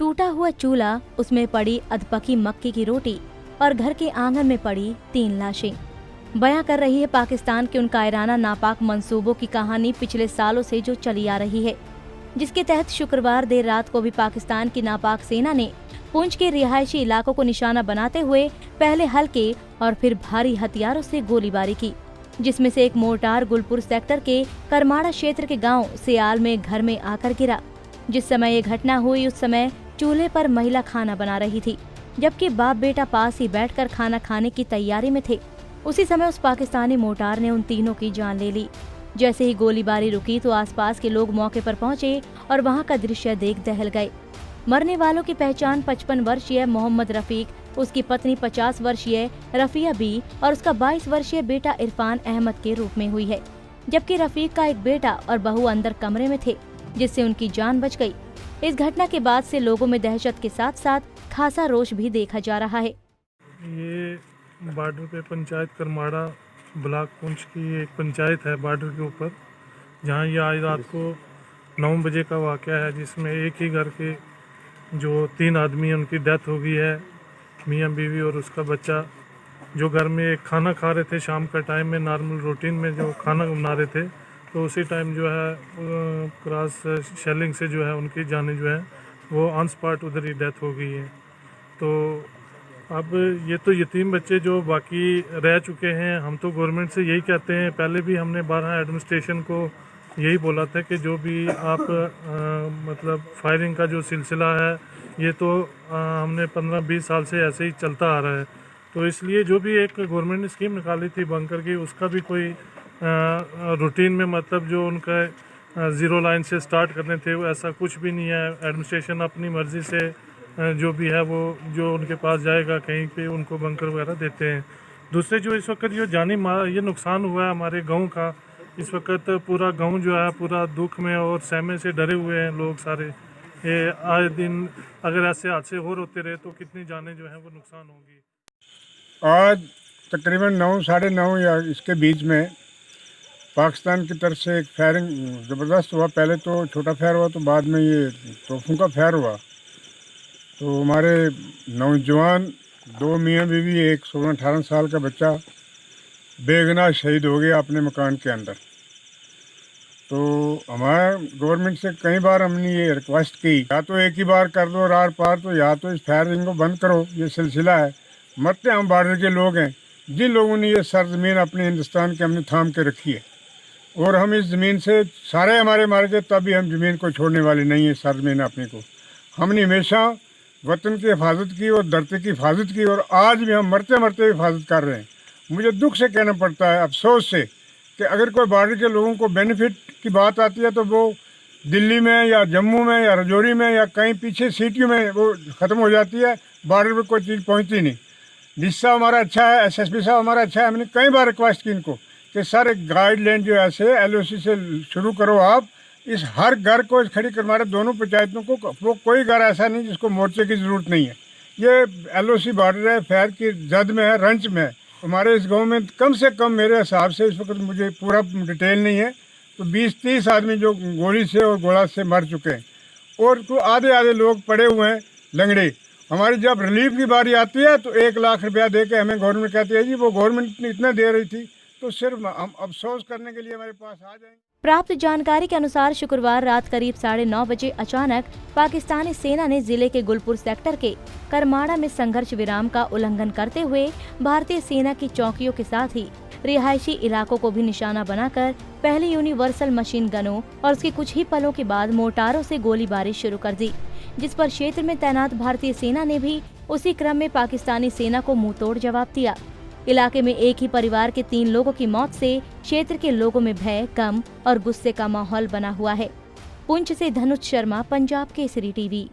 टूटा हुआ चूल्हा, उसमें पड़ी अधपकी मक्की की रोटी और घर के आंगन में पड़ी 3 लाशें बयां कर रही है पाकिस्तान के उन कायराना नापाक मंसूबों की कहानी पिछले सालों से जो चली आ रही है, जिसके तहत शुक्रवार देर रात को भी पाकिस्तान की नापाक सेना ने पुंछ के रिहायशी इलाकों को निशाना बनाते हुए पहले हल्के और फिर भारी हथियारों से गोलीबारी की, जिसमें से एक मोर्टार गुलपुर सेक्टर के करमाड़ा क्षेत्र के गांव सियाल में घर में आकर गिरा। जिस समय ये घटना हुई उस समय चूल्हे पर महिला खाना बना रही थी, जबकि बाप बेटा पास ही बैठकर खाना खाने की तैयारी में थे। उसी समय उस पाकिस्तानी मोर्टार ने उन तीनों की जान ले ली। जैसे ही गोलीबारी रुकी तो आसपास के लोग मौके पर पहुंचे और वहां का दृश्य देख दहल गए। मरने वालों की पहचान 55 वर्षीय मोहम्मद रफीक, उसकी पत्नी 50 वर्षीय रफिया बी और उसका 22 वर्षीय बेटा इरफान अहमद के रूप में हुई है, जबकि रफीक का एक बेटा और बहू अंदर कमरे में थे, जिससे उनकी जान बच गई। इस घटना के बाद से लोगों में दहशत के साथ साथ खासा रोष भी देखा जा रहा है। ये बॉर्डर पे पंचायत करमाड़ा ब्लॉक पुंछ की एक पंचायत है बॉर्डर के ऊपर, जहाँ ये आज रात को 9 बजे का वाक़या है, जिसमें एक ही घर के जो 3 आदमी उनकी डेथ हो गई है, मियाँ बीवी और उसका बच्चा, जो घर में खाना खा रहे थे। शाम का टाइम में नॉर्मल रूटीन में जो खाना बना रहे थे, तो उसी टाइम जो है क्रॉस शेलिंग से जो है उनकी जाने जो है वो ऑन स्पॉट उधर ही डेथ हो गई है। तो अब ये तो यतीम बच्चे जो बाकी रह चुके हैं, हम तो गवर्नमेंट से यही कहते हैं, पहले भी हमने 12 एडमिनिस्ट्रेशन को यही बोला था कि जो भी आप मतलब फायरिंग का जो सिलसिला है ये तो हमने 15-20 साल से ऐसे ही चलता आ रहा है। तो इसलिए जो भी एक गवर्नमेंट ने स्कीम निकाली थी बंकर की, उसका भी कोई रूटीन में मतलब जो उनका ज़ीरो लाइन से स्टार्ट करने थे वो ऐसा कुछ भी नहीं है। एडमिनिस्ट्रेशन अपनी मर्ज़ी से जो भी है वो जो उनके पास जाएगा कहीं पे उनको बंकर वगैरह देते हैं। दूसरे जो इस वक्त जो जानी ये नुकसान हुआ है हमारे गांव का, इस वक्त पूरा गांव जो है पूरा दुख में और सहमे से डरे हुए हैं लोग सारे। ये आए दिन अगर ऐसे हादसे और होते रहे तो कितनी जानें जो हैं वो नुकसान होंगी। आज तकरीबन 9, साढ़े 9 या इसके बीच में पाकिस्तान की तरफ से एक फायरिंग ज़बरदस्त हुआ। पहले तो छोटा फायर हुआ, तो बाद में ये तोपों का फायर हुआ। तो हमारे नौजवान 2 मियाँ बीवी, एक 16-18 साल का बच्चा बेगुनाह शहीद हो गया अपने मकान के अंदर। तो हमारा गवर्नमेंट से कई बार हमने ये रिक्वेस्ट की, या तो एक ही बार कर दो रार पार, तो या तो इस फायरिंग को बंद करो। ये सिलसिला है, मरते हम बॉर्डर के लोग हैं, जिन लोगों ने ये सरजमीन अपने हिंदुस्तान के हमने थाम के रखी है, और हम इस ज़मीन से सारे हमारे मार के तभी हम ज़मीन को छोड़ने वाले नहीं है। सरजमीन अपने को हमने हमेशा वतन की हिफाजत की और धरती की हिफाजत की, और आज भी हम मरते मरते हिफाजत कर रहे हैं। मुझे दुख से कहना पड़ता है, अफसोस से, कि अगर कोई बॉर्डर के लोगों को बेनिफिट की बात आती है तो वो दिल्ली में या जम्मू में या रजौरी में या कहीं पीछे सिटियों में वो ख़त्म हो जाती है। बॉर्डर पर कोई चीज़ पहुंचती नहीं। डीसी साहब हमारा अच्छा है, एसएसपी साहब हमारा अच्छा है। हमने कई बार रिक्वेस्ट की इनको कि सर एक गाइडलाइन जो ऐसे LOC से शुरू करो आप, इस हर घर को इस खड़ी करमाड़ा दोनों पंचायतों को, वो कोई घर ऐसा नहीं जिसको मोर्चे की ज़रूरत नहीं है। ये LOC बॉर्डर है, फैर की जद में है, रंच में है। हमारे इस गांव में कम से कम मेरे हिसाब से इस वक्त मुझे पूरा डिटेल नहीं है तो 20-30 आदमी जो गोली से और गोला से मर चुके हैं, और तो आधे लोग पड़े हुए हैं लंगड़े। हमारी जब रिलीफ की बारी आती है तो 1 लाख रुपया दे के हमें गवर्नमेंट कहती है जी वो गवर्नमेंट ने इतना दे रही थी, तो सिर्फ हम अफसोस करने के लिए हमारे पास आ जाएंगे। प्राप्त जानकारी के अनुसार शुक्रवार रात करीब 9:30 बजे अचानक पाकिस्तानी सेना ने जिले के गुलपुर सेक्टर के करमाड़ा में संघर्ष विराम का उल्लंघन करते हुए भारतीय सेना की चौकियों के साथ ही रिहायशी इलाकों को भी निशाना बनाकर पहले यूनिवर्सल मशीन गनों और उसके कुछ ही पलों के बाद मोर्टारों से गोलीबारी शुरू कर दी, जिस पर क्षेत्र में तैनात भारतीय सेना ने भी उसी क्रम में पाकिस्तानी सेना को मुंहतोड़ जवाब दिया। इलाके में एक ही परिवार के 3 लोगों की मौत से क्षेत्र के लोगों में भय, गम और गुस्से का माहौल बना हुआ है। पुंछ से धनुष शर्मा, पंजाब केसरी टीवी।